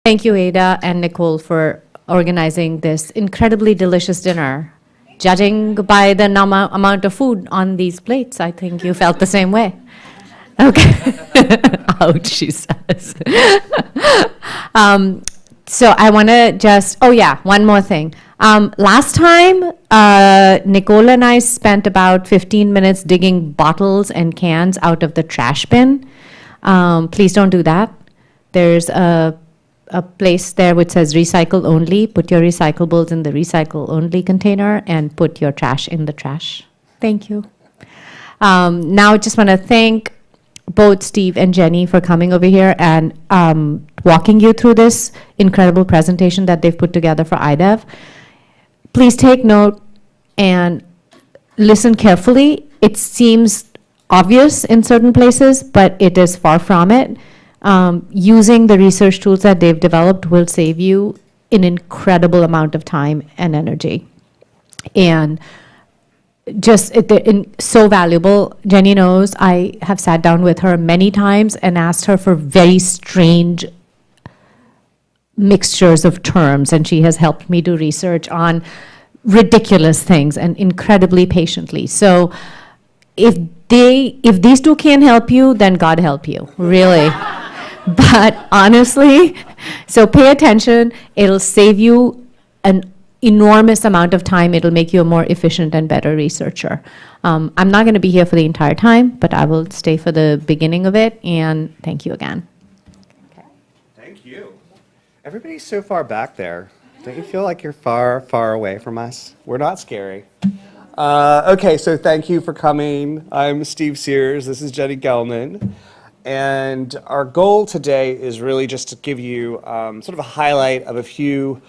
Thank you, Ada and Nicole, for organizing this incredibly delicious dinner. Judging by the amount of food on these plates, I think you felt the same way. Okay. Ouch, she says. So I want to just, oh yeah, one more thing. Last time, Nicole and I spent about 15 minutes digging bottles and cans out of the trash bin. Please don't do that. There's a place there which says recycle only. Put your recyclables in the recycle only container and put your trash in the trash. Thank you. Now I just want to thank both Steve and Jenny for coming over here and walking you through this incredible presentation that they've put together for IDEV. Please take note and listen carefully. It seems obvious in certain places, but it is far from it. Using the research tools that they've developed will save you an incredible amount of time and energy. And just so valuable. Jenny knows I have sat down with her many times and asked her for very strange mixtures of terms, and she has helped me do research on ridiculous things and incredibly patiently. So if these two can't help you, then God help you, really. But honestly, so pay attention. It'll save you an enormous amount of time. It'll make you a more efficient and better researcher. I'm not going to be here for the entire time, but I will stay for the beginning of it, and thank you again. Okay. Thank you. Everybody's so far back there. Don't you feel like you're far, far away from us? We're not scary. Okay, so thank you for coming. I'm Steve Sears. This is Jenny Gelman. And our goal today is really just to give you sort of a highlight of a few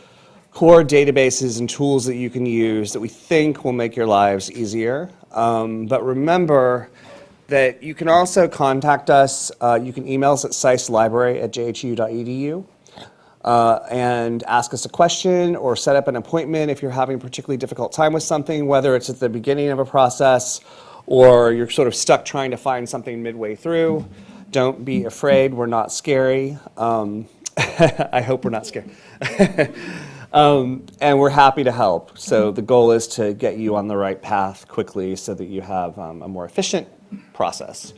core databases and tools that you can use that we think will make your lives easier. But remember that you can also contact us. You can email us at saislibrary@jhu.edu and ask us a question or set up an appointment if you're having a particularly difficult time with something, whether it's at the beginning of a process or you're sort of stuck trying to find something midway through. Don't be afraid. We're not scary. I hope we're not scary. And we're happy to help. So the goal is to get you on the right path quickly so that you have a more efficient process.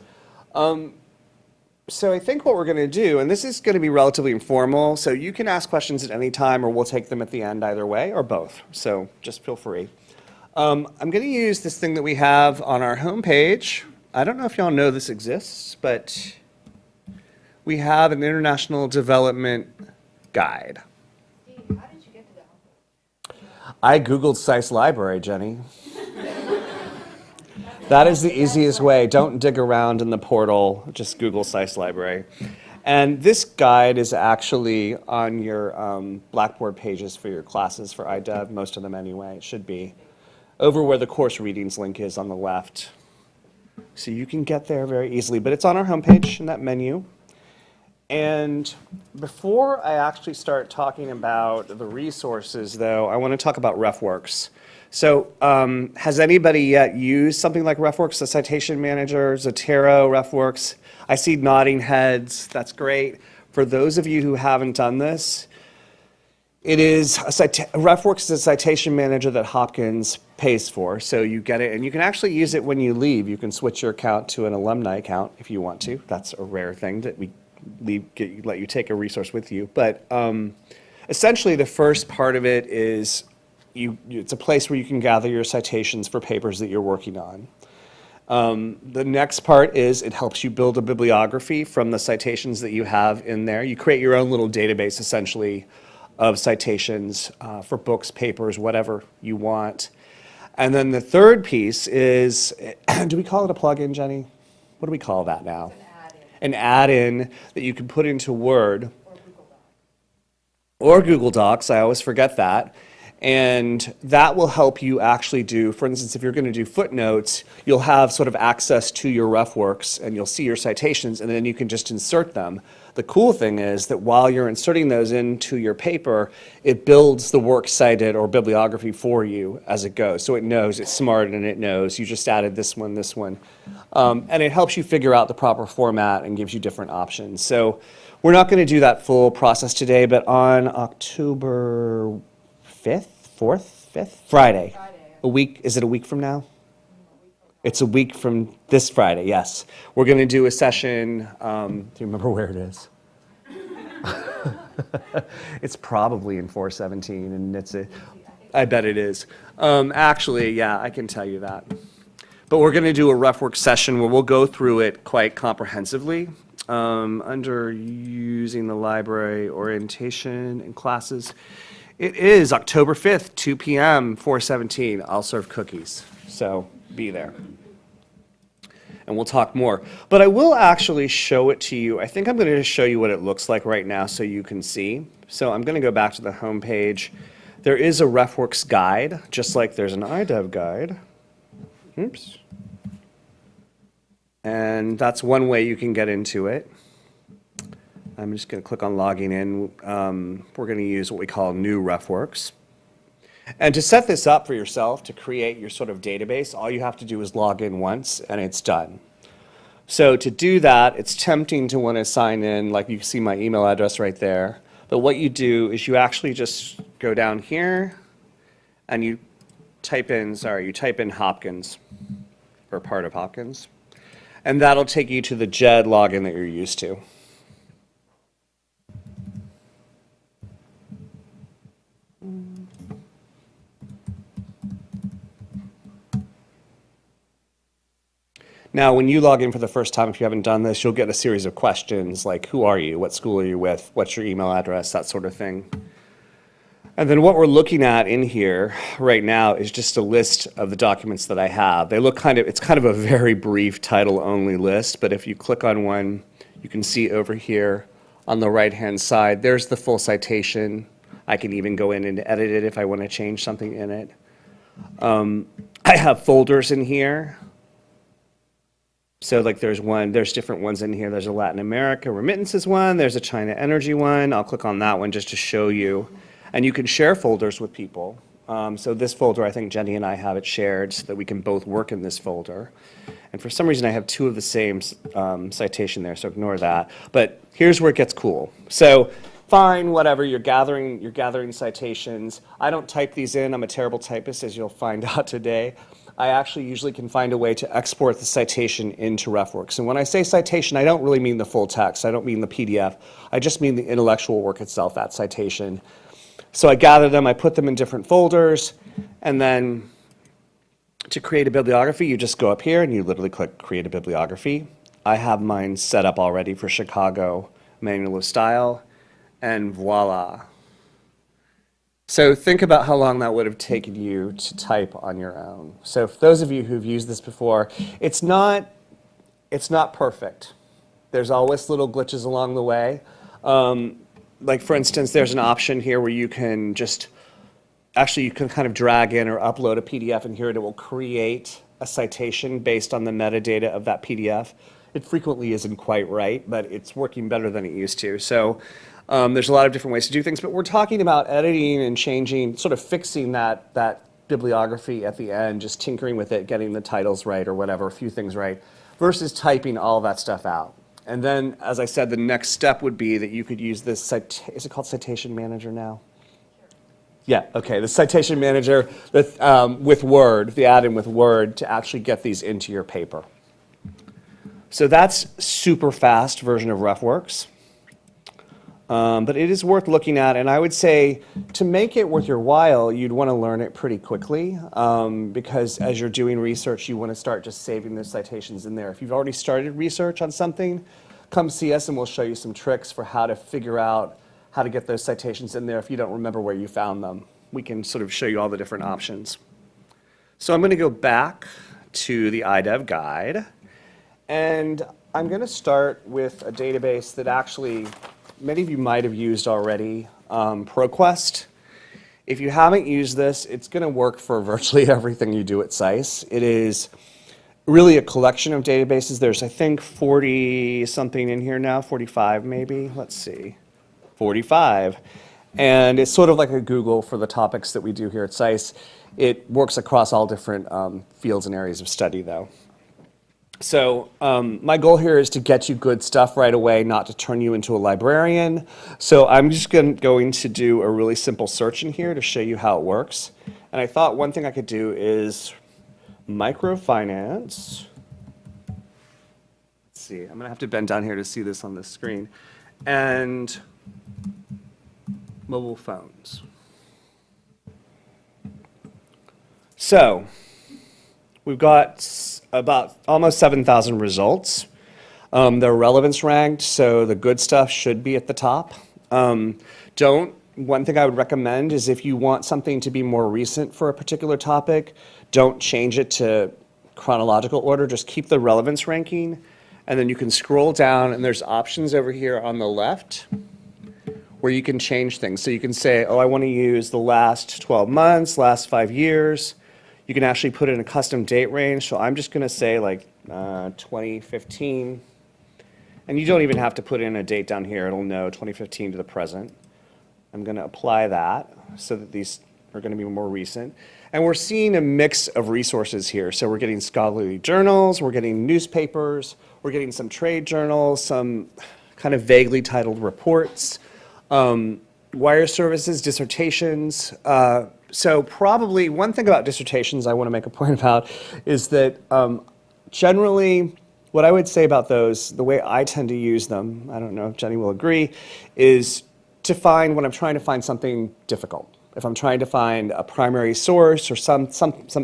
So I think what we're going to do, and this is going to be relatively informal, so you can ask questions at any time or we'll take them at the end either way or both. So just feel free. I'm going to use this thing that we have on our homepage. I don't know if y'all know this exists, but we have an international development guide. Steve, how did you get to that? I Googled SAIS library, Jenny. That is the easiest way. Don't dig around in the portal, just Google SAIS library. And this guide is actually on your Blackboard pages for your classes for IDEV, most of them anyway. It should be over where the course readings link is on the left. So you can get there very easily, but it's on our homepage in that menu. And before I actually start talking about the resources, though, I want to talk about RefWorks. So has anybody yet used something like RefWorks, the citation manager, Zotero, RefWorks? I see nodding heads. That's great. For those of you who haven't done this, it is RefWorks is a citation manager that Hopkins pays for, so you get it, and you can actually use it when you leave. You can switch your account to an alumni account if you want to. That's a rare thing that we let you take a resource with you. But essentially, the first part of it is it's a place where you can gather your citations for papers that you're working on. The next part is it helps you build a bibliography from the citations that you have in there. You create your own little database, essentially, of citations for books, papers, whatever you want. And then the third piece is, do we call it a plugin, Jenny? What do we call that now? An add-in that you can put into Word. Or Google Docs, I always forget that. And that will help you actually do, for instance, if you're going to do footnotes, you'll have sort of access to your RefWorks and you'll see your citations and then you can just insert them. The cool thing is that while you're inserting those into your paper, it builds the works cited or bibliography for you as it goes. So it knows, it's smart, and it knows you just added this one, and it helps you figure out the proper format and gives you different options. So We're not going to do that full process today, but on October 5th, 4th, 5th, Friday, a week, is it a week from now? It's a week from this Friday, yes. We're going to do a session, do you remember where it is? It's probably in 417, and I bet it is. Actually, yeah, I can tell you that. But we're going to do a rough work session where we'll go through it quite comprehensively. Under using the library, orientation, and classes. It is October 5th, 2 p.m., 417. I'll serve cookies, so be there. And we'll talk more. But I will actually show it to you. I think I'm going to show you what it looks like right now so you can see. So I'm going to go back to the home page. There is a RefWorks guide, just like there's an IDEV guide. Oops. And that's one way you can get into it. I'm just going to click on logging in. We're going to use what we call new RefWorks. And to set this up for yourself, to create your sort of database, all you have to do is log in once and it's done. So to do that, it's tempting to want to sign in, like you can see my email address right there. But what you do is you actually just go down here and you type in Hopkins, or part of Hopkins. And that'll take you to the JED login that you're used to. Now, when you log in for the first time, if you haven't done this, you'll get a series of questions like, who are you? What school are you with? What's your email address? That sort of thing. And then what we're looking at in here right now is just a list of the documents that I have. They look it's kind of a very brief title-only list, but if you click on one, you can see over here on the right-hand side, there's the full citation. I can even go in and edit it if I want to change something in it. I have folders in here. So like there's different ones in here. There's a Latin America remittances one. There's a China energy one. I'll click on that one just to show you. And you can share folders with people. So this folder, I think Jenny and I have it shared so that we can both work in this folder. And for some reason, I have two of the same citation there, so ignore that. But here's where it gets cool. So fine, whatever, you're gathering citations. I don't type these in. I'm a terrible typist, as you'll find out today. I actually usually can find a way to export the citation into RefWorks. And when I say citation, I don't really mean the full text. I don't mean the PDF. I just mean the intellectual work itself, that citation. So I gather them, I put them in different folders, and then to create a bibliography, you just go up here and you literally click Create a Bibliography. I have mine set up already for Chicago Manual of Style, and voila. So think about how long that would have taken you to type on your own. So for those of you who've used this before, it's not perfect. There's always little glitches along the way. Like for instance, there's an option here where you can you can kind of drag in or upload a PDF, and here it will create a citation based on the metadata of that PDF. It frequently isn't quite right, but it's working better than it used to. So there's a lot of different ways to do things, but we're talking about editing and changing, sort of fixing that bibliography at the end, just tinkering with it, getting the titles right or whatever, a few things right, versus typing all that stuff out. And then, as I said, the next step would be that you could use this, is it called Citation Manager now? Yeah, okay, the Citation Manager with Word, the add-in with Word, to actually get these into your paper. So that's super fast version of RefWorks. But it is worth looking at, and I would say to make it worth your while, you'd want to learn it pretty quickly, because as you're doing research, you want to start just saving those citations in there. If you've already started research on something, come see us and we'll show you some tricks for how to figure out how to get those citations in there if you don't remember where you found them. We can sort of show you all the different options. So I'm going to go back to the IDEV guide, and I'm going to start with a database that actually many of you might have used already, ProQuest. If you haven't used this, it's going to work for virtually everything you do at SAIS. It is really a collection of databases. There's, I think, 40-something in here now, 45 maybe. Let's see, 45. And it's sort of like a Google for the topics that we do here at SAIS. It works across all different fields and areas of study, though. So my goal here is to get you good stuff right away, not to turn you into a librarian. So I'm just going to do a really simple search in here to show you how it works. And I thought one thing I could do is microfinance. Let's see, I'm going to have to bend down here to see this on the screen. And mobile phones. So we've got about almost 7,000 results. They're relevance ranked, so the good stuff should be at the top. One thing I would recommend is if you want something to be more recent for a particular topic, don't change it to chronological order, just keep the relevance ranking, and then you can scroll down and there's options over here on the left where you can change things. So you can say, oh, I want to use the last 12 months, last 5 years. You can actually put in a custom date range. So I'm just going to say like 2015. And you don't even have to put in a date down here. It'll know 2015 to the present. I'm going to apply that so that these are going to be more recent. And we're seeing a mix of resources here. So we're getting scholarly journals, we're getting newspapers, we're getting some trade journals, some kind of vaguely titled reports, wire services, dissertations. So probably one thing about dissertations I want to make a point about is that generally what I would say about those, the way I tend to use them, I don't know if Jenny will agree, is to find when I'm trying to find something difficult. If I'm trying to find a primary source or some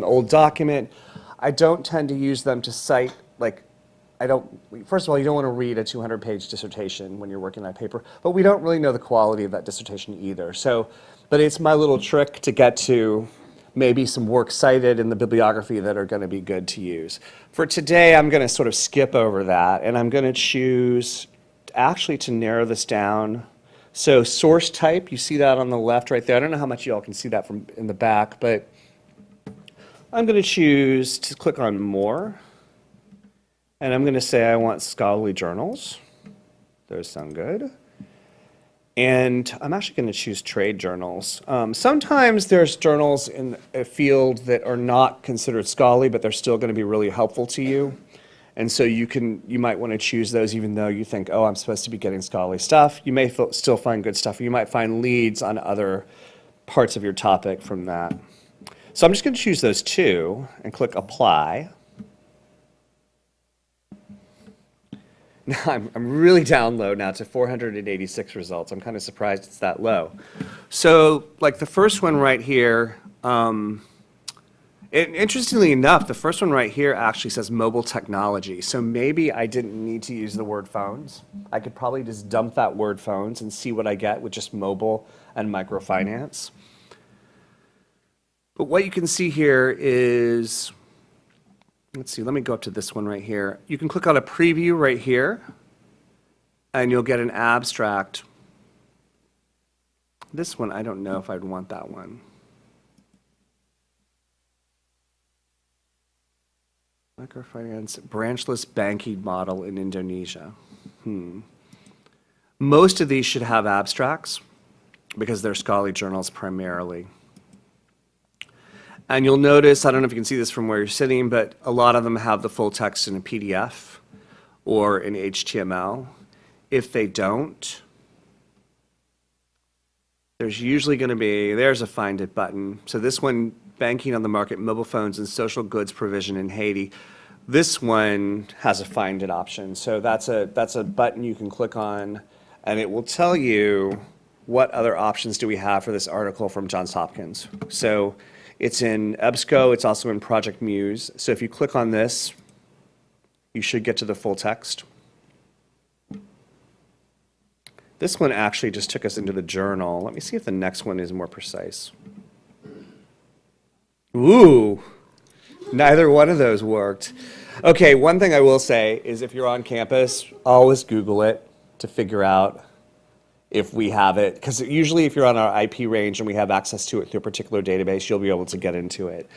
old document, I don't tend to use them to cite, like, first of all, you don't want to read a 200-page dissertation when you're working on a paper, but we don't really know the quality of that dissertation either. So, but it's my little trick to get to maybe some works cited in the bibliography that are going to be good to use. For today, I'm going to sort of skip over that, and I'm going to choose actually to narrow this down. So source type, you see that on the left right there. I don't know how much you all can see that from in the back, but I'm going to choose to click on more. And I'm going to say I want scholarly journals. Those sound good. And I'm actually going to choose trade journals. Sometimes there's journals in a field that are not considered scholarly, but they're still going to be really helpful to you. And so you might want to choose those even though you think, oh, I'm supposed to be getting scholarly stuff. You may still find good stuff. You might find leads on other parts of your topic from that. So I'm just going to choose those two and click apply. Now I'm really down low now to 486 results. I'm kind of surprised it's that low. So like the first one right here, interestingly enough, the first one right here actually says mobile technology. So maybe I didn't need to use the word phones. I could probably just dump that word phones and see what I get with just mobile and microfinance. But what you can see here is, let's see, let me go up to this one right here. You can click on a preview right here, and you'll get an abstract. This one, I don't know if I'd want that one. Microfinance branchless banking model in Indonesia. Most of these should have abstracts because they're scholarly journals primarily. And you'll notice, I don't know if you can see this from where you're sitting, but a lot of them have the full text in a PDF or in HTML. If they don't, there's usually going to be, there's a Find It button. So this one, banking on the market, mobile phones and social goods provision in Haiti. This one has a Find It option. So that's a button you can click on, and it will tell you what other options do we have for this article from Johns Hopkins. So it's in EBSCO, it's also in Project Muse. So if you click on this, you should get to the full text. This one actually just took us into the journal. Let me see if the next one is more precise. Ooh, neither one of those worked. Okay, one thing I will say is if you're on campus, always Google it to figure out if we have it, because usually if you're on our IP range and we have access to it through a particular database, you'll be able to get into it.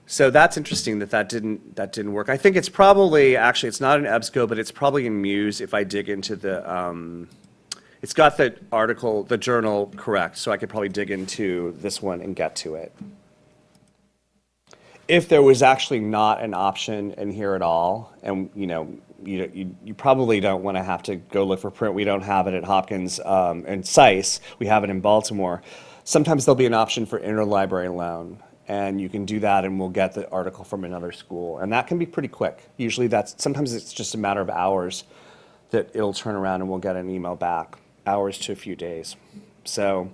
So that's interesting that didn't work. I think it's probably, actually it's not in EBSCO, but it's probably in Muse if I dig into the, it's got the article, the journal correct, so I could probably dig into this one and get to it. if there was actually not an option in here at all, and you probably don't want to have to go look for print. We don't have it at Hopkins and SAIS. We have it in Baltimore. Sometimes there'll be an option for interlibrary loan, and you can do that, and we'll get the article from another school, and that can be pretty quick. Usually, sometimes it's just a matter of hours that it'll turn around, and we'll get an email back, hours to a few days. So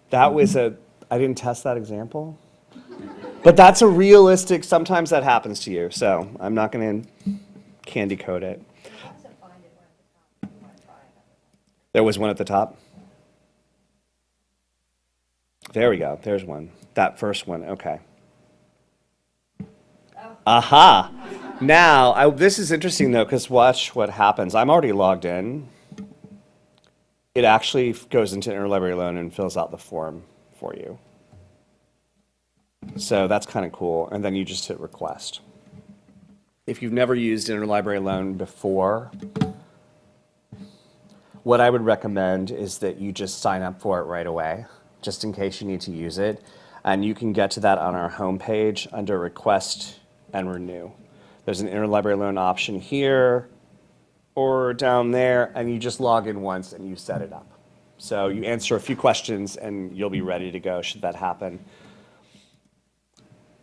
that was I didn't test that example. But that's a realistic, sometimes that happens to you, so I'm not going to candy coat it. There was one at the top? There we go, there's one. That first one, okay. Aha! Now, this is interesting though, because watch what happens. I'm already logged in. It actually goes into interlibrary loan and fills out the form for you. So that's kind of cool, and then you just hit request. If you've never used interlibrary loan before, what I would recommend is that you just sign up for it right away, just in case you need to use it. And you can get to that on our homepage under request and renew. There's an interlibrary loan option here or down there, and you just log in once and you set it up. So you answer a few questions and you'll be ready to go should that happen.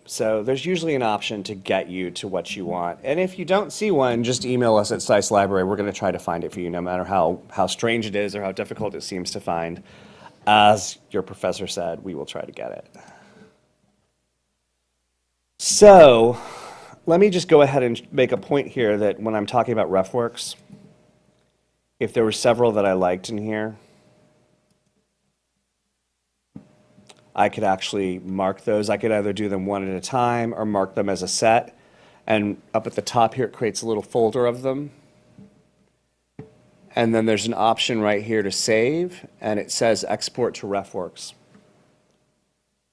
So there's usually an option to get you to what you want. And if you don't see one, just email us at SAIS Library. We're going to try to find it for you, no matter how strange it is or how difficult it seems to find. As your professor said, we will try to get it. So let me just go ahead and make a point here that when I'm talking about RefWorks, if there were several that I liked in here, I could actually mark those. I could either do them one at a time or mark them as a set. And up at the top here, it creates a little folder of them. And then there's an option right here to save, and it says export to RefWorks.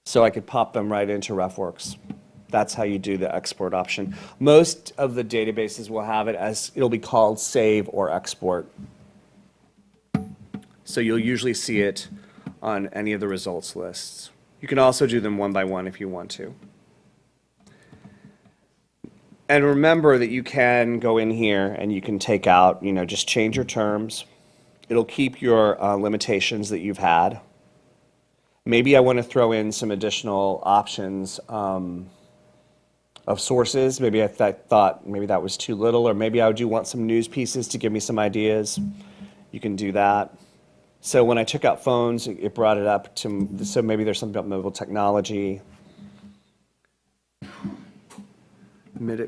So I could pop them right into RefWorks. That's how you do the export option. Most of the databases will have it as, it'll be called save or export. So you'll usually see it on any of the results lists. You can also do them one by one if you want to. And remember that you can go in here and you can take out, just change your terms. It'll keep your limitations that you've had. Maybe I want to throw in some additional options of sources. Maybe I thought maybe that was too little, or maybe I do want some news pieces to give me some ideas. You can do that. So when I took out phones, it brought it up to, so maybe there's something about mobile technology.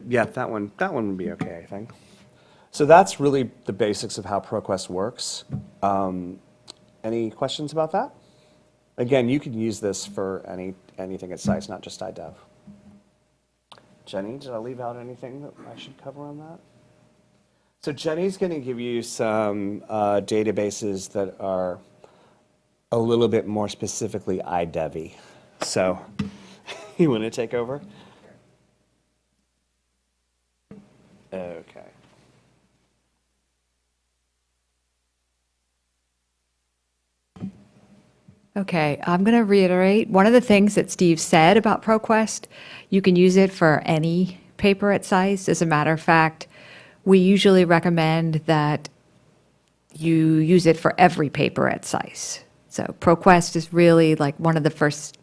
Yeah, that one would be okay, I think. So that's really the basics of how ProQuest works. Any questions about that? Again, you can use this for anything at SAIS, not just IDEV. Jenny, did I leave out anything that I should cover on that? So Jenny's going to give you some databases that are a little bit more specifically IDEV-y. So you want to take over? Okay. Okay, I'm going to reiterate one of the things that Steve said about ProQuest. You can use it for any paper at SAIS. As a matter of fact, we usually recommend that you use it for every paper at SAIS. So ProQuest is really like one of the first,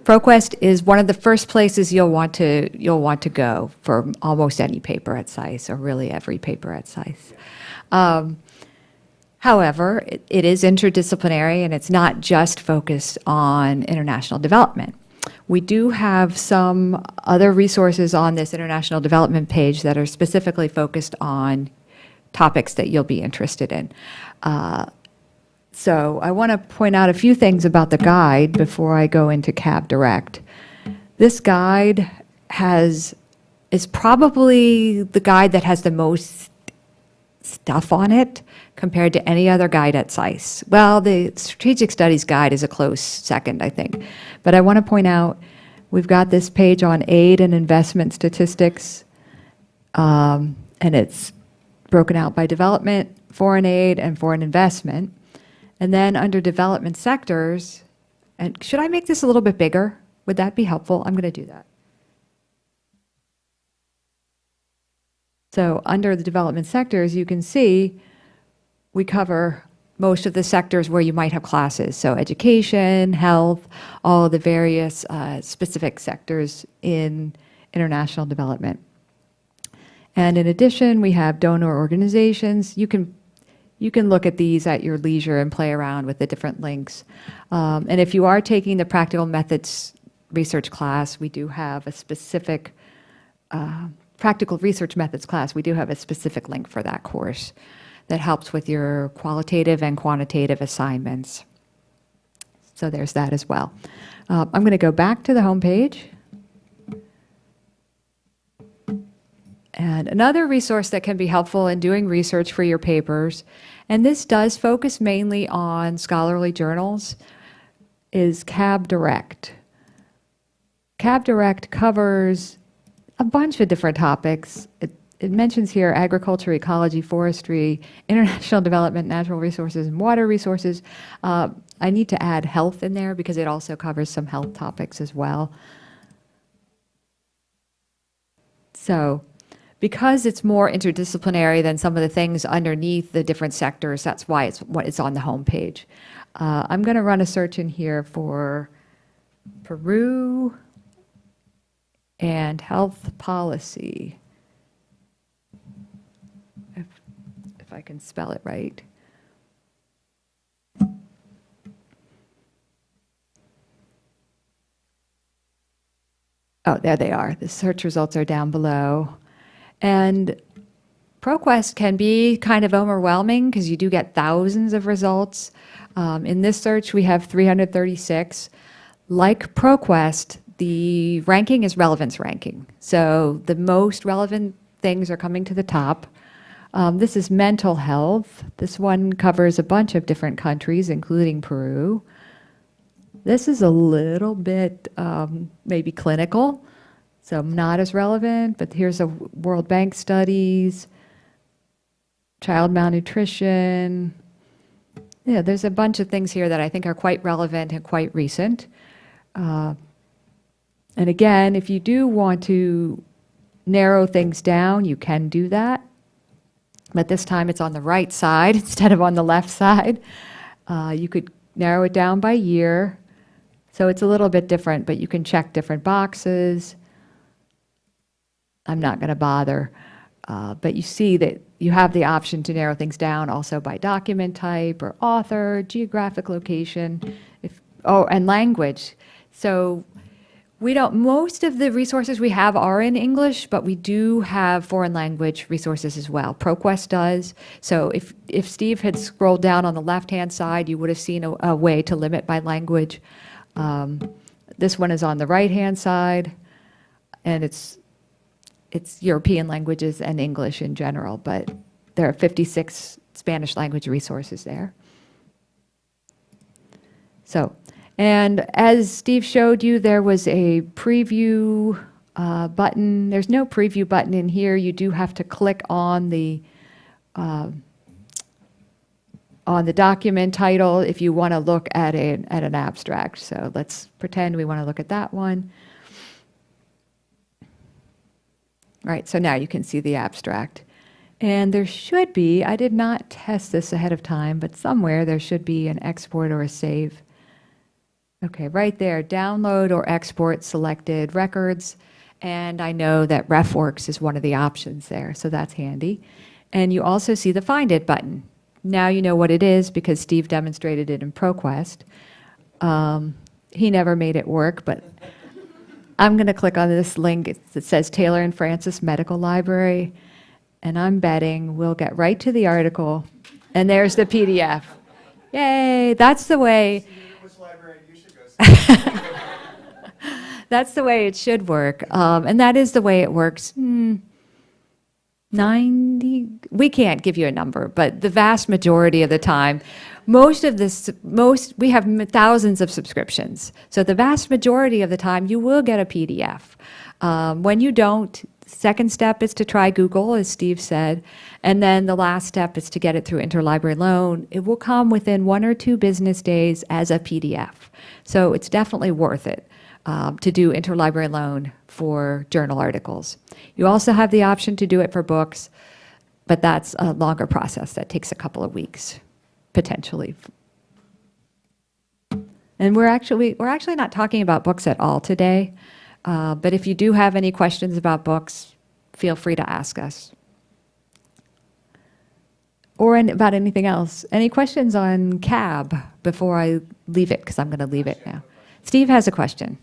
ProQuest is one of the first places you'll want to go for almost any paper at SAIS, or really every paper at SAIS. However, it is interdisciplinary, and it's not just focused on international development. We do have some other resources on this international development page that are specifically focused on topics that you'll be interested in. So I want to point out a few things about the guide before I go into CAB Direct. This guide is probably the guide that has the most stuff on it compared to any other guide at SAIS. Well, the Strategic Studies Guide is a close second, I think. But I want to point out, we've got this page on aid and investment statistics, and it's broken out by development, foreign aid, and foreign investment. And then under development sectors, and should I make this a little bit bigger? Would that be helpful? I'm going to do that. So under the development sectors, you can see we cover most of the sectors where you might have classes. So education, health, all of the various specific sectors in international development. And in addition, we have donor organizations. You can look at these at your leisure and play around with the different links. And if you are taking the practical methods research class, we do have a specific practical research methods class. We do have a specific link for that course that helps with your qualitative and quantitative assignments. So there's that as well. I'm going to go back to the home page. And another resource that can be helpful in doing research for your papers, and this does focus mainly on scholarly journals, is CAB Direct. CAB Direct covers a bunch of different topics. It mentions here agriculture, ecology, forestry, international development, natural resources, and water resources. I need to add health in there because it also covers some health topics as well. So, because it's more interdisciplinary than some of the things underneath the different sectors, that's why it's on the home page. I'm going to run a search in here for Peru and health policy, if I can spell it right. Oh, there they are. The search results are down below. And ProQuest can be kind of overwhelming because you do get thousands of results. In this search, we have 336. Like ProQuest, the ranking is relevance ranking. So the most relevant things are coming to the top. This is mental health. This one covers a bunch of different countries, including Peru. This is a little bit maybe clinical. So not as relevant, but here's a World Bank studies, child malnutrition. Yeah, there's a bunch of things here that I think are quite relevant and quite recent. And again, if you do want to narrow things down, you can do that. But this time it's on the right side instead of on the left side. You could narrow it down by year. So it's a little bit different, but you can check different boxes. I'm not going to bother, but you see that you have the option to narrow things down also by document type or author, geographic location, and language. So most of the resources we have are in English, but we do have foreign language resources as well. ProQuest does. So if Steve had scrolled down on the left-hand side, you would have seen a way to limit by language. This one is on the right-hand side, and it's European languages and English in general, but there are 56 Spanish language resources there. So, and as Steve showed you, there was a preview button. There's no preview button in here. You do have to click on the document title if you want to look at an abstract. So let's pretend we want to look at that one. Right, so now you can see the abstract. And there should be, I did not test this ahead of time, but somewhere there should be an export or a save. Okay, right there, download or export selected records. And I know that RefWorks is one of the options there, so that's handy. And you also see the Find It button. Now you know what it is because Steve demonstrated it in ProQuest. He never made it work, but I'm going to click on this link that says Taylor and Francis Medical Library, and I'm betting we'll get right to the article, and there's the PDF. Yay, that's the way. That's the way it should work, and that is the way it works. 90, we can't give you a number, but the vast majority of the time, we have thousands of subscriptions. So the vast majority of the time, you will get a PDF. When you don't, second step is to try Google, as Steve said, and then the last step is to get it through interlibrary loan. It will come within 1 or 2 business days as a PDF. So it's definitely worth it. to do interlibrary loan for journal articles. You also have the option to do it for books, but that's a longer process. That takes a couple of weeks, potentially. And we're actually not talking about books at all today, but if you do have any questions about books, feel free to ask us. Or about anything else. Any questions on CAB before I leave it, because I'm going to leave it now. Steve has a question.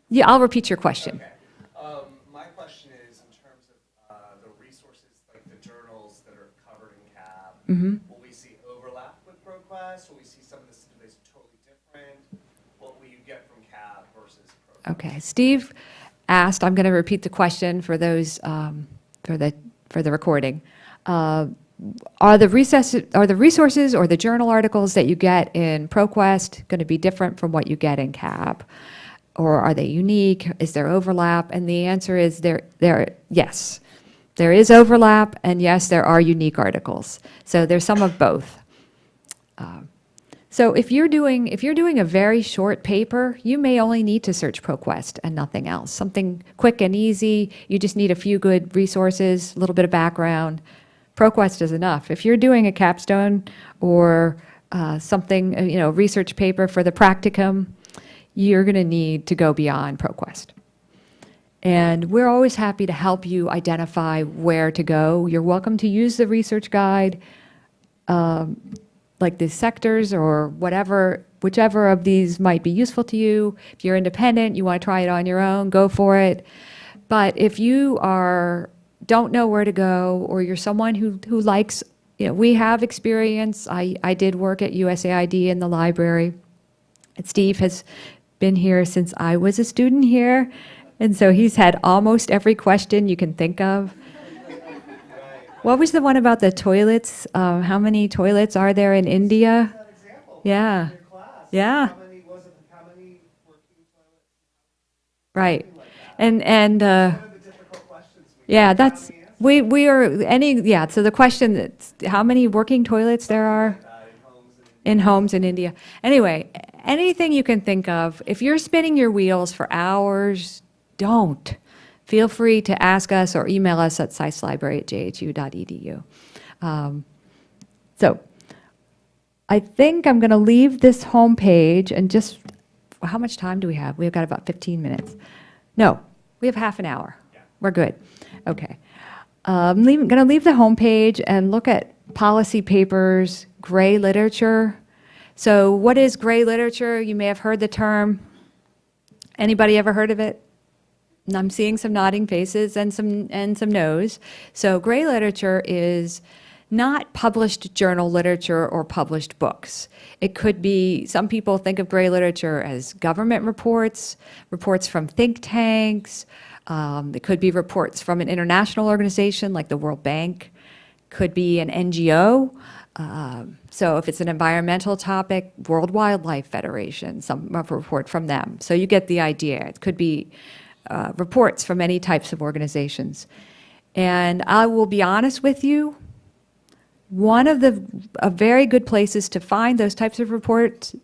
Yeah, I'll repeat your question. Okay. My question is in terms of the resources, like the journals that are covered in CAB, will we see overlap with ProQuest? Will we see some of this is totally different? What will you get from CAB versus ProQuest? Okay, Steve asked, I'm going to repeat the question for those, for the recording. Are the resources or the journal articles that you get in ProQuest going to be different from what you get in CAB? Or are they unique? Is there overlap? And the answer is yes. There is overlap, and yes, there are unique articles. So there's some of both. So if you're doing a very short paper, you may only need to search ProQuest and nothing else. Something quick and easy. You just need a few good resources, a little bit of background. ProQuest is enough. If you're doing a capstone or something, research paper for the practicum, you're going to need to go beyond ProQuest. And we're always happy to help you identify where to go. You're welcome to use the research guide, like the sectors or whichever of these might be useful to you. If you're independent, you want to try it on your own, go for it. But if you don't know where to go, or you're someone who likes, we have experience. I did work at USAID in the library. And Steve has been here since I was a student here. And so he's had almost every question you can think of. What was the one about the toilets? How many toilets are there in India? Yeah. Yeah. How many working toilets? Right. And One of the difficult questions yeah, that's so the question that's how many working toilets there are in homes in India. Anyway, anything you can think of. If you're spinning your wheels for hours, don't. Feel free to ask us or email us at saislibrary@jhu.edu. So I think I'm going to leave this home page and just, how much time do we have? We've got about 15 minutes. No, we have half an hour. Yeah. We're good. Okay. I'm going to leave the home page and look at policy papers, gray literature. So what is gray literature? You may have heard the term. Anybody ever heard of it? And I'm seeing some nodding faces and some no's. So gray literature is not published journal literature or published books. It could be, some people think of gray literature as government reports, reports from think tanks. It could be reports from an international organization like the World Bank. Could be an NGO. So if it's an environmental topic, World Wildlife Federation, a report from them. So you get the idea. It could be reports from any types of organizations. And I will be honest with you, one of the very good places to find those types of reports,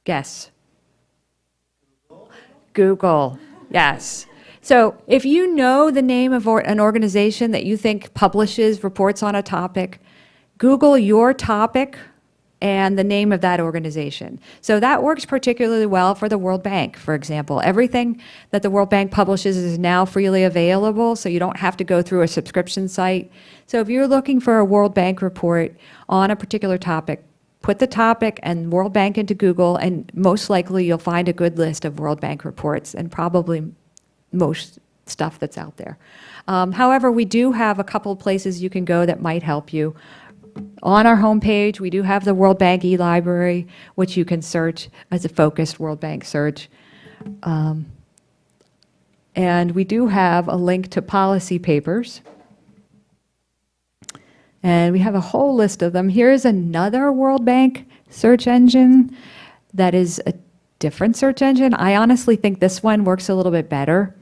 guess. Google, yes. So if you know the name of an organization that you think publishes reports on a topic, Google your topic and the name of that organization. So that works particularly well for the World Bank, for example. Everything that the World Bank publishes is now freely available, so you don't have to go through a subscription site. So if you're looking for a World Bank report on a particular topic, put the topic and World Bank into Google, and most likely you'll find a good list of World Bank reports and probably most stuff that's out there. However, we do have a couple of places you can go that might help you. On our homepage, we do have the World Bank e-library, which you can search as a focused World Bank search. And we do have a link to policy papers. And we have a whole list of them. Here's another World Bank search engine that is a different search engine. I honestly think this one works a little bit better.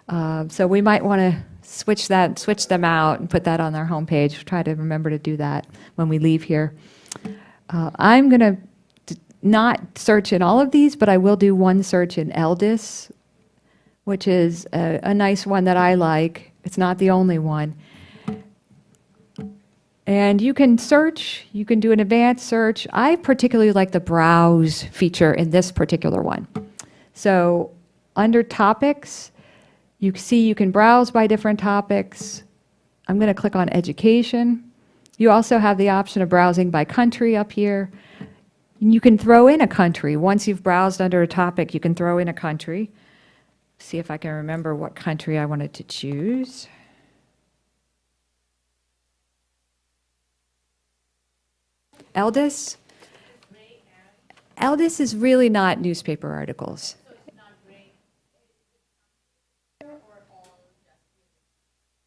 So we might want to switch them out and put that on our homepage. Try to remember to do that when we leave here. I'm going to not search in all of these, but I will do one search in LDIS, which is a nice one that I like. It's not the only one. And you can search, you can do an advanced search. I particularly like the browse feature in this particular one. So under topics, you see you can browse by different topics. I'm going to click on education. You also have the option of browsing by country up here. And you can throw in a country. Once you've browsed under a topic, you can throw in a country. See if I can remember what country I wanted to choose. LDIS? LDIS is really not newspaper articles.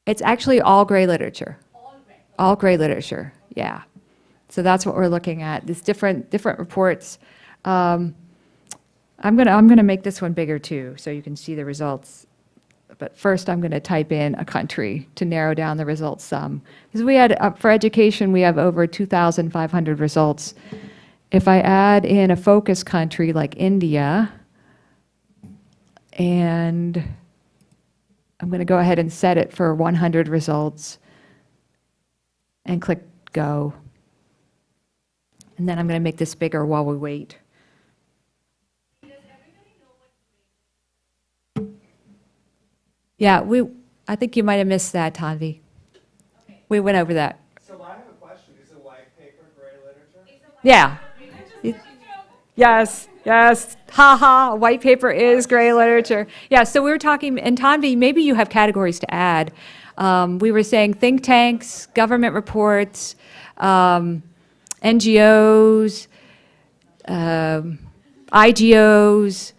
It's actually all gray literature. All gray literature, yeah. So that's what we're looking at. There's different reports. I'm gonna make this one bigger too, so you can see the results. But first, I'm gonna type in a country to narrow down the results some. Because we had, for education, we have over 2,500 results. If I add in a focus country like India, and I'm gonna go ahead and set it for 100 results, and click go. And then I'm gonna make this bigger while we wait. Yeah, I think you might have missed that, Tanvi. Okay. We went over that. So I have a question. Is a white paper gray literature? Yeah. Yes, yes. Ha ha, white paper is gray literature. Yeah, so we were talking, and Tanvi, maybe you have categories to add. We were saying think tanks, government reports, NGOs, IGOs,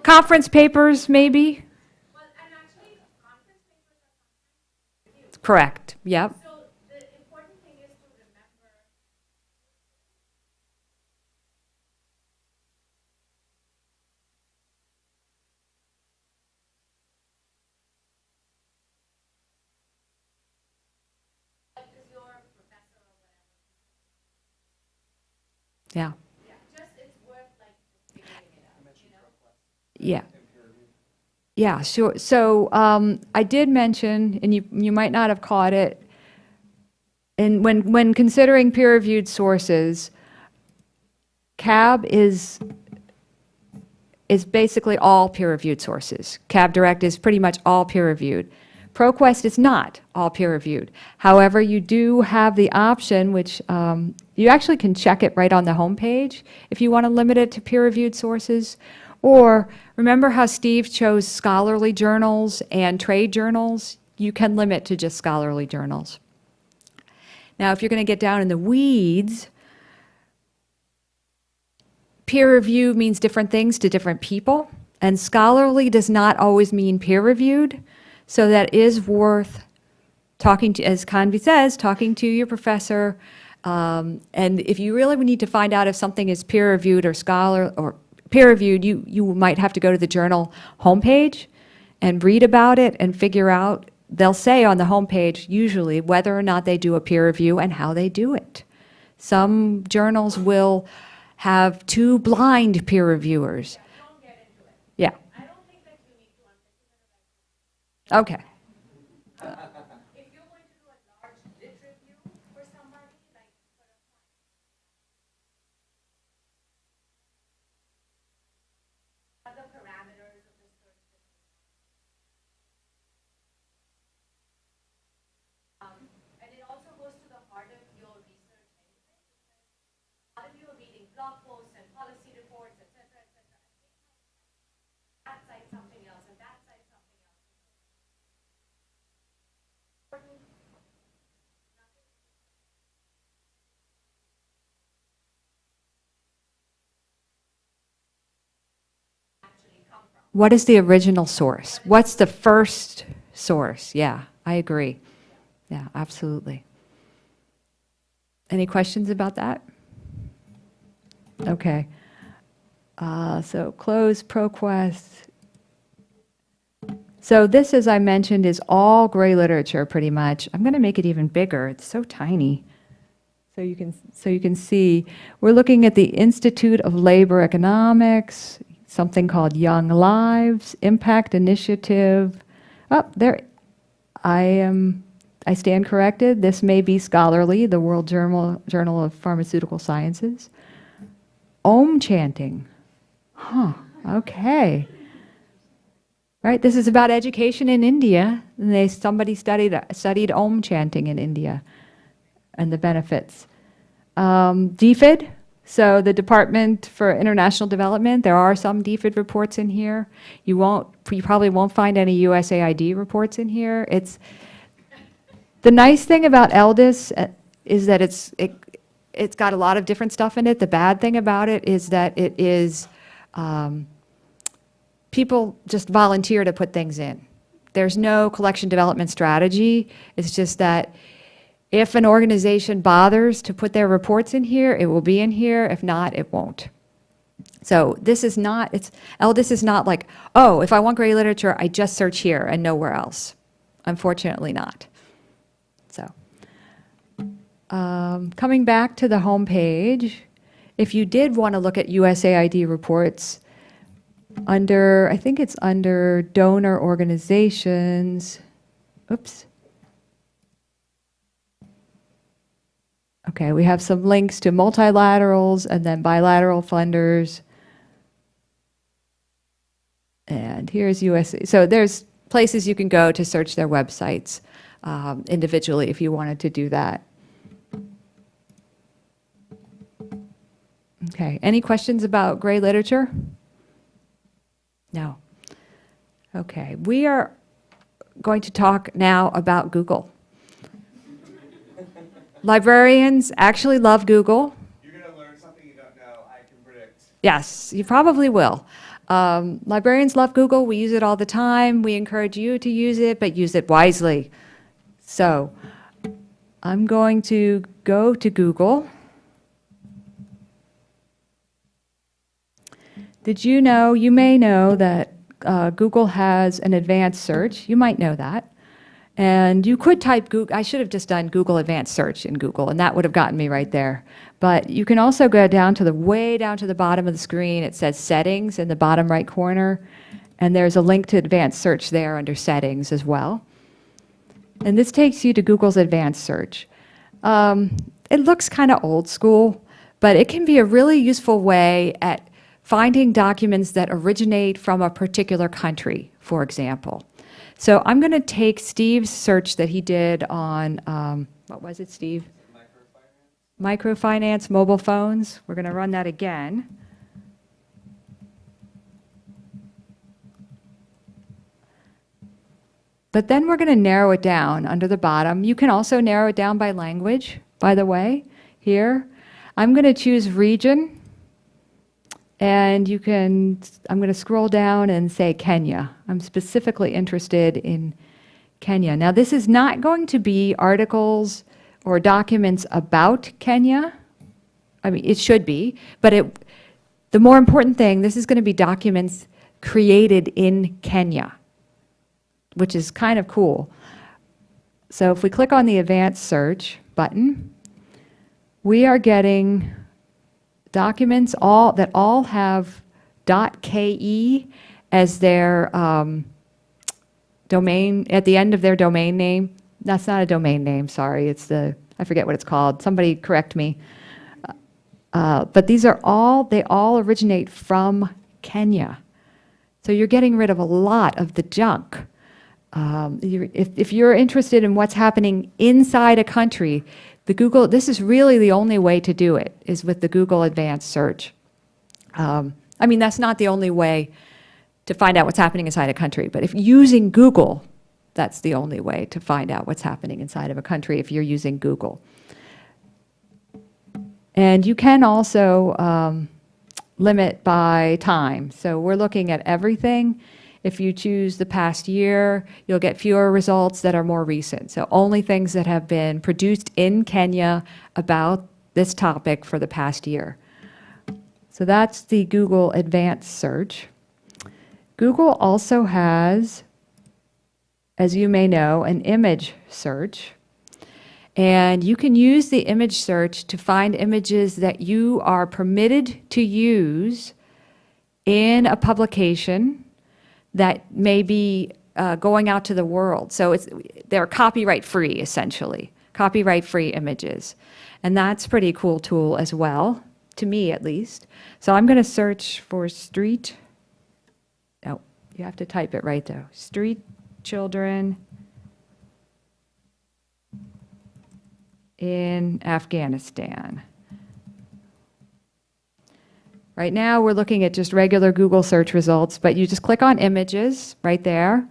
conference papers, maybe? Correct, yep. So the important thing is to remember. What is your professor or whatever? Yeah, Yeah, just it's worth like just figuring it out, you know? yeah. Yeah, sure. So I did mention, and you might not have caught it, and when considering peer-reviewed sources, CAB is basically all peer-reviewed sources. CAB Direct is pretty much all peer-reviewed. ProQuest is not all peer-reviewed. However, you do have the option, which you actually can check it right on the homepage if you want to limit it to peer-reviewed sources. Or remember how Steve chose scholarly journals and trade journals? You can limit to just scholarly journals. Now, if you're going to get down in the weeds, peer review means different things to different people, and scholarly does not always mean peer-reviewed, so that is worth talking to, as Kanvi says, talking to your professor, and if you really need to find out if something is peer-reviewed or scholar or peer-reviewed, you might have to go to the journal homepage and read about it and figure out, they'll say on the homepage usually whether or not they do a peer review and how they do it. Some journals will have 2 blind peer reviewers. Don't get into it. Yeah, I don't think that you need to understand. okay. If you're going to do a large lit review for somebody, like for a other parameters of the search. And it also goes to the heart of your research anyway, because a lot of you are reading blog posts and policy reports, et cetera, et cetera. That side something else, and that side something else. What is the original source? What's the first source? Yeah, I agree. Yeah, absolutely. Any questions about that? Okay. So close ProQuest. So this, as I mentioned, is all gray literature pretty much. I'm going to make it even bigger. It's so tiny. So you can see, we're looking at the Institute of Labor Economics, something called Young Lives, Impact Initiative. Oh, there, I stand corrected. This may be scholarly, the World Journal of Pharmaceutical Sciences. Om chanting. Huh, okay. Right, this is about education in India. And somebody studied Om chanting in India and the benefits. DFID, so the Department for International Development, there are some DFID reports in here. You probably won't find any USAID reports in here. The nice thing about ELDIS is that it's got a lot of different stuff in it. The bad thing about it is that it is, people just volunteer to put things in. There's no collection development strategy. It's just that if an organization bothers to put their reports in here, it will be in here. If not, it won't. So this is not, ELDIS is not like, oh, if I want gray literature, I just search here and nowhere else. Unfortunately not. So coming back to the home page, if you did want to look at USAID reports, I think it's under donor organizations. Oops. Okay, we have some links to multilaterals and then bilateral funders. And here's USA. So there's places you can go to search their websites individually if you wanted to do that. Okay, any questions about gray literature? No. Okay, we are going to talk now about Google. Librarians actually love Google. You're going to learn something you don't know, I can predict. Yes, you probably will. Librarians love Google. We use it all the time. We encourage you to use it, but use it wisely. So I'm going to go to Google. Did you know, you may know that Google has an advanced search. You might know that. And you could type Google, I should have just done Google Advanced Search in Google, and that would have gotten me right there. But you can also go down to way down to the bottom of the screen. It says Settings in the bottom right corner, and there's a link to Advanced Search there under Settings as well. And this takes you to Google's Advanced Search. It looks kind of old school, but it can be a really useful way at finding documents that originate from a particular country, for example. So I'm going to take Steve's search that he did on, what was it, Steve? Microfinance, mobile phones. We're going to run that again. But then we're going to narrow it down under the bottom. You can also narrow it down by language, by the way, here. I'm going to choose region. And I'm going to scroll down and say Kenya. I'm specifically interested in Kenya. Now, this is not going to be articles or documents about Kenya. I mean, it should be, but the more important thing, this is going to be documents created in Kenya, which is kind of cool. So if we click on the Advanced Search button, we are getting documents that all have .ke as their domain, at the end of their domain name. That's not a domain name, sorry. I forget what it's called. Somebody correct me. But they all originate from Kenya. So you're getting rid of a lot of the junk. If you're interested in what's happening inside a country, this is really the only way to do it, is with the Google Advanced Search. I mean, that's not the only way to find out what's happening inside a country, but if using Google, that's the only way to find out what's happening inside of a country if you're using Google. And you can also limit by time. So we're looking at everything. If you choose the past year, you'll get fewer results that are more recent. So only things that have been produced in Kenya about this topic for the past year. So that's the Google Advanced Search. Google also has, as you may know, an image search. And you can use the image search to find images that you are permitted to use in a publication that may be going out to the world. So they're copyright free, essentially, copyright free images. And that's a pretty cool tool as well, to me at least. So I'm going to search for street. No, you have to type it right though. Street children in Afghanistan. Right now, we're looking at just regular Google search results, but you just click on images right there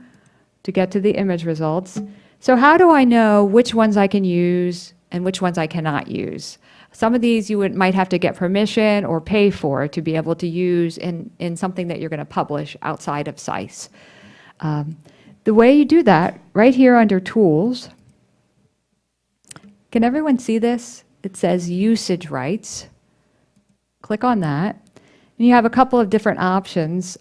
to get to the image results. So how do I know which ones I can use and which ones I cannot use? Some of these you might have to get permission or pay for to be able to use in something that you're going to publish outside of SAIS. The way you do that, right here under Tools, can everyone see this? It says Usage Rights. Click on that. And you have a couple of different options.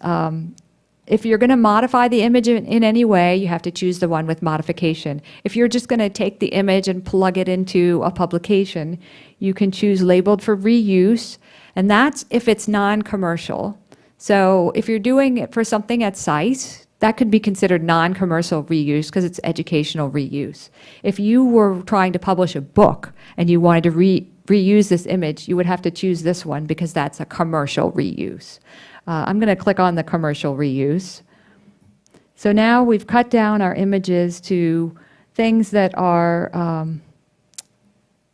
If you're going to modify the image in any way, you have to choose the one with modification. If you're just going to take the image and plug it into a publication, you can choose labeled for reuse, and that's if it's non-commercial. So if you're doing it for something at SAIS, that could be considered non-commercial reuse because it's educational reuse. If you were trying to publish a book and you wanted to reuse this image, you would have to choose this one because that's a commercial reuse. I'm going to click on the commercial reuse. So now we've cut down our images to things that are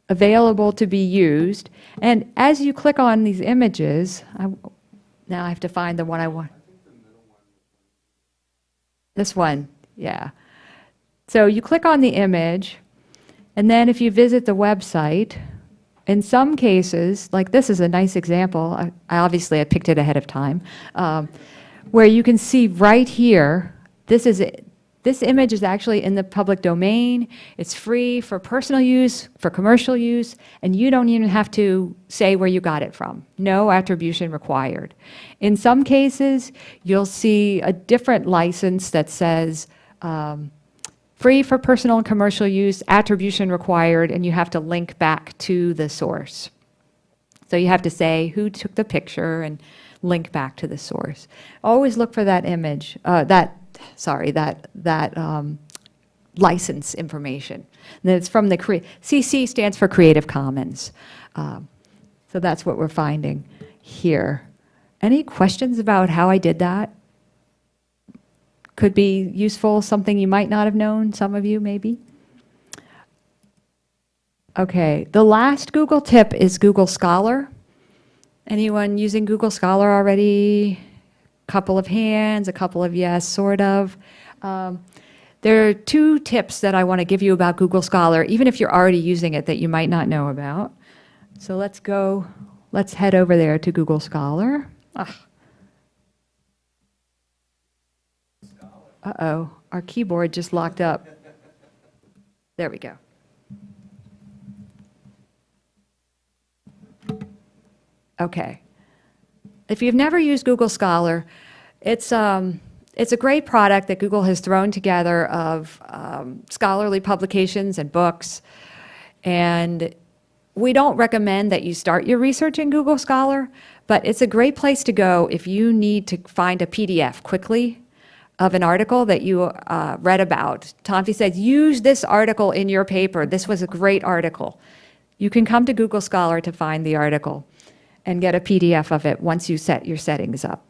available to be used. And as you click on these images, now I have to find the one I want. This one, yeah. So you click on the image, and then if you visit the website, in some cases, like this is a nice example, I picked it ahead of time, where you can see right here, this image is actually in the public domain, it's free for personal use, for commercial use, and you don't even have to say where you got it from. No attribution required. In some cases, you'll see a different license that says, free for personal and commercial use, attribution required, and you have to link back to the source. So you have to say who took the picture and link back to the source. Always look for that image, that license information. And it's from the CC stands for Creative Commons. So that's what we're finding here. Any questions about how I did that? Could be useful, something you might not have known, some of you maybe. Okay, the last Google tip is Google Scholar. Anyone using Google Scholar already? Couple of hands, a couple of yes, sort of. There are two tips that I want to give you about Google Scholar, even if you're already using it, that you might not know about. So let's head over there to Google Scholar. Uh-oh, our keyboard just locked up. There we go. Okay. If you've never used Google Scholar, it's a great product that Google has thrown together of scholarly publications and books. And we don't recommend that you start your research in Google Scholar, but it's a great place to go if you need to find a PDF quickly of an article that you read about. Tanvi said, use this article in your paper. This was a great article. You can come to Google Scholar to find the article and get a PDF of it once you set your settings up.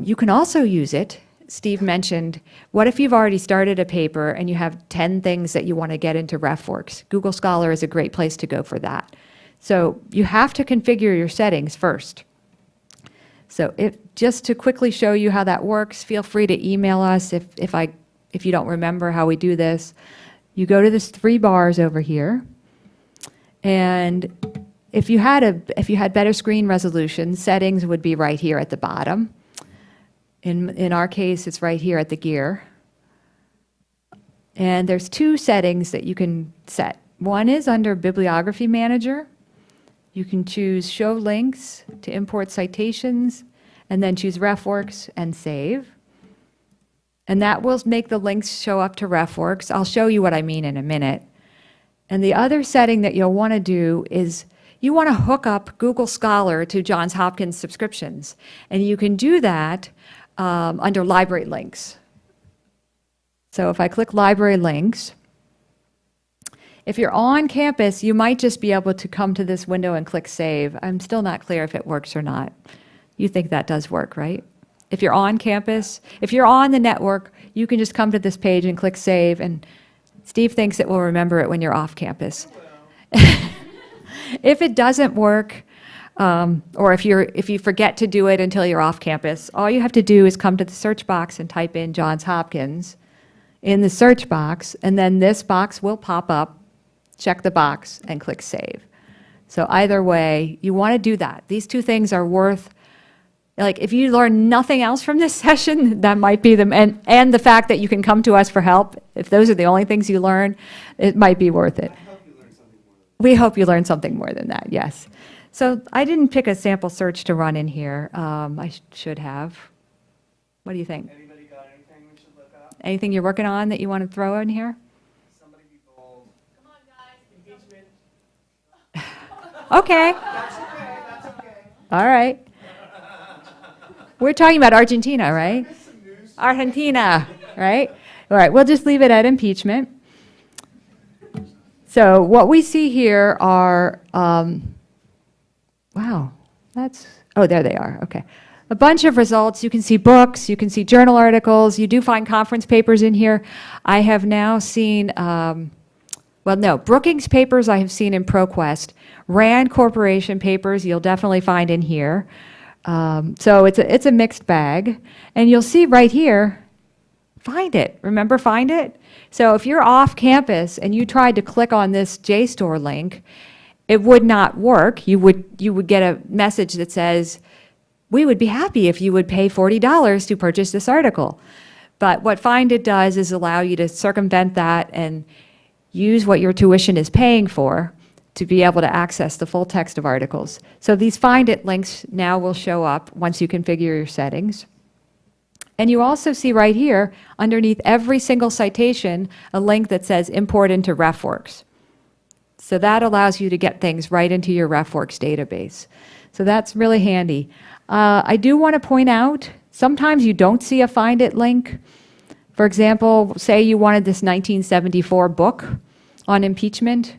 You can also use it, Steve mentioned, what if you've already started a paper and you have 10 things that you want to get into RefWorks? Google Scholar is a great place to go for that. So you have to configure your settings first. So just to quickly show you how that works, feel free to email us if you don't remember how we do this. You go to this 3 bars over here, and if you had better screen resolution, settings would be right here at the bottom. In our case, it's right here at the gear. And there's 2 settings that you can set. One is under Bibliography Manager. You can choose Show Links to import citations, and then choose RefWorks and save. And that will make the links show up to RefWorks. I'll show you what I mean in a minute. And the other setting that you'll want to do is you want to hook up Google Scholar to Johns Hopkins subscriptions. And you can do that under library links. So if I click library links, if you're on campus, you might just be able to come to this window and click save. I'm still not clear if it works or not. You think that does work, right? If you're on campus, if you're on the network, you can just come to this page and click save, and Steve thinks it will remember it when you're off campus. If it doesn't work, or if you forget to do it until you're off campus, all you have to do is come to the search box and type in Johns Hopkins in the search box, and then this box will pop up. Check the box and click save. So either way, you want to do that. These two things are worth, like, if you learn nothing else from this session, that might be them, and the fact that you can come to us for help, if those are the only things you learn, it might be worth it. We hope you learn something more than that, yes. So I didn't pick a sample search to run in here. I should have. What do you think? Anybody got anything we should look up? Anything you're working on that you want to throw in here? Somebody be bold. Come on, guys. Impeachment. Okay, That's okay, that's okay. all right. We're talking about Argentina, right? Argentina, right? All right, we'll just leave it at impeachment. So what we see here are, wow, there they are, okay. A bunch of results. You can see books, you can see journal articles, you do find conference papers in here. I have now seen, Brookings papers I have seen in ProQuest. Rand Corporation papers you'll definitely find in here. So it's a mixed bag. And you'll see right here, find it. Remember find it? So if you're off campus and you tried to click on this JSTOR link, it would not work. You would get a message that says, we would be happy if you would pay $40 to purchase this article. But what Find It does is allow you to circumvent that and use what your tuition is paying for to be able to access the full text of articles. So these Find It links now will show up once you configure your settings. And you also see right here, underneath every single citation, a link that says import into RefWorks. So that allows you to get things right into your RefWorks database. So that's really handy. I do want to point out, sometimes you don't see a Find It link. For example, say you wanted this 1974 book on impeachment.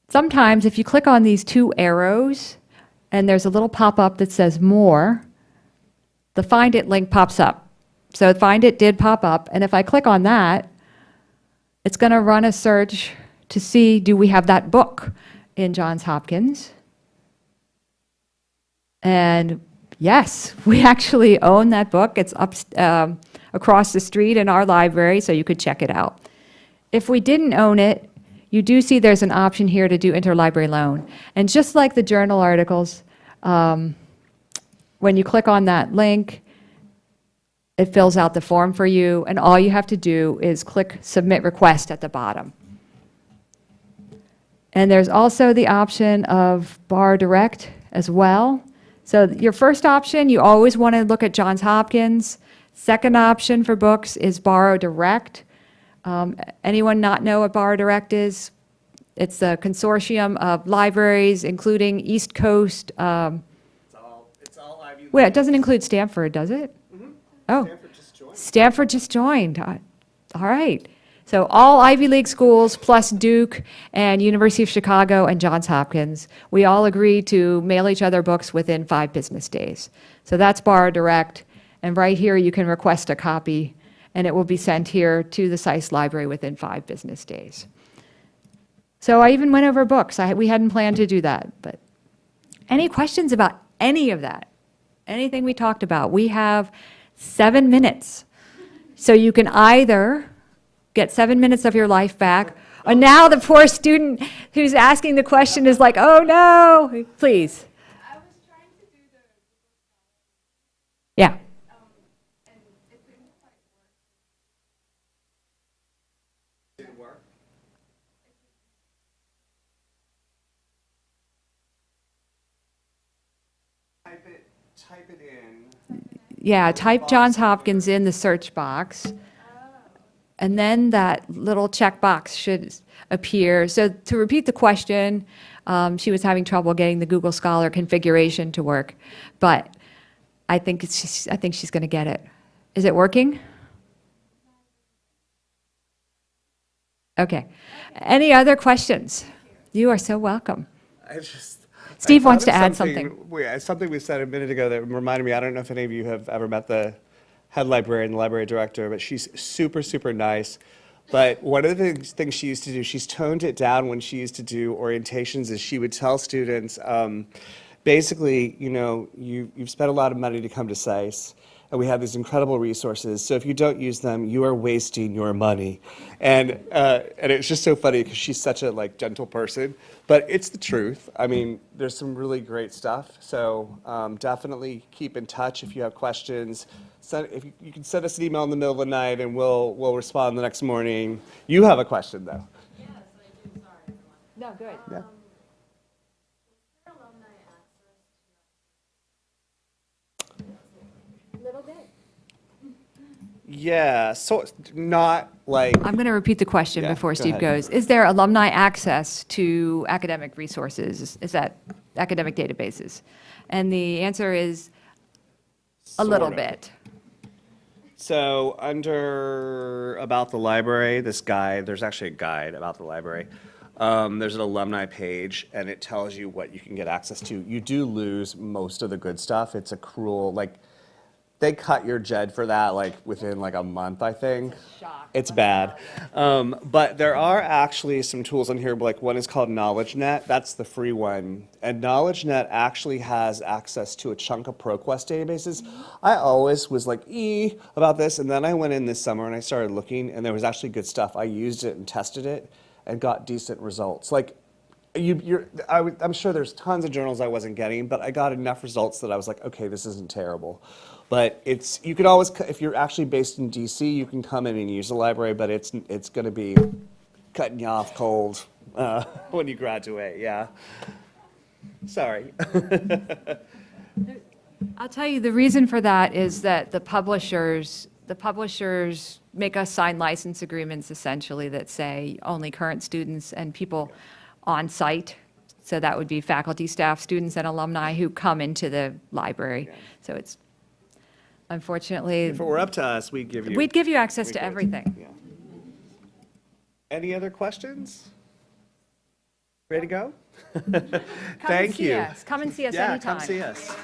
Sometimes if you click on these two arrows and there's a little pop-up that says more, the Find It link pops up. So Find It did pop up, and if I click on that, it's going to run a search to see, do we have that book in Johns Hopkins? And yes, we actually own that book. It's up across the street in our library, so you could check it out. If we didn't own it, you do see there's an option here to do interlibrary loan. And just like the journal articles, when you click on that link, it fills out the form for you, and all you have to do is click Submit Request at the bottom. And there's also the option of Borrow Direct as well. So your first option, you always want to look at Johns Hopkins. Second option for books is Borrow Direct. Anyone not know what Borrow Direct is? It's a consortium of libraries, including East Coast. It's all Ivy League. Well, it doesn't include Stanford, does it? Mm-hmm. Oh, Stanford just joined. Stanford just joined. All right. So all Ivy League schools plus Duke and University of Chicago and Johns Hopkins, we all agree to mail each other books within 5 business days. So that's Borrow Direct. And right here you can request a copy, and it will be sent here to the SAIS library within 5 business days. So I even went over books. We hadn't planned to do that. But any questions about any of that? Anything we talked about? We have 7 minutes. So you can either get 7 minutes of your life back, or now the poor student who's asking the question is like, oh no, please. I was trying to do the Yeah. and it didn't quite work. Didn't work. Type it in. Yeah, type Johns Hopkins in the search box. And then that little checkbox should appear. So to repeat the question, she was having trouble getting the Google Scholar configuration to work, but I think she's going to get it. Is it working? Okay. Any other questions? You are so welcome. Steve I wants thought to of add something. Something we said a minute ago that reminded me, I don't know if any of you have ever met the head librarian, the library director, but she's super, super nice. But one of the things she used to do, she's toned it down when she used to do orientations, is she would tell students, basically, you've spent a lot of money to come to SAIS, and we have these incredible resources. So if you don't use them, you are wasting your money. And it's just so funny because she's such a gentle person, but it's the truth. I mean, there's some really great stuff. So definitely keep in touch if you have questions. If you can send us an email in the middle of the night, and we'll respond the next morning. You have a question though. Yes, I do, sorry. No, good. Yeah. Is there alumni access to Little bit. Yeah, so not like, I'm going to repeat the question Yeah, before go Steve ahead. goes. Is there alumni access to academic resources? Is that academic databases? And the answer is a little Sort of. bit. So under About the Library, this guide, there's actually a guide about the library. There's an alumni page, and it tells you what you can get access to. You do lose most of the good stuff. It's a cruel, they cut your JED for that within a month, I think. It's bad. But there are actually some tools on here, one is called KnowledgeNet. That's the free one. And KnowledgeNet actually has access to a chunk of ProQuest databases. I always was about this, and then I went in this summer and I started looking, and there was actually good stuff. I used it and tested it and got decent results. I'm sure there's tons of journals I wasn't getting, but I got enough results that I was like, okay, this isn't terrible. But you can always, if you're actually based in DC, you can come in and use the library, but it's going to be cutting you off cold when you graduate, yeah. Sorry. I'll tell you, the reason for that is that the publishers make us sign license agreements essentially that say only current students and people on site. So that would be faculty, staff, students, and alumni who come into the library. So it's, unfortunately, If it were up to us, we'd give you. we'd give you access we to could, everything. yeah. Any other questions? Ready to go? Come and Thank see you. us. Come and see us Yeah, anytime. come see us.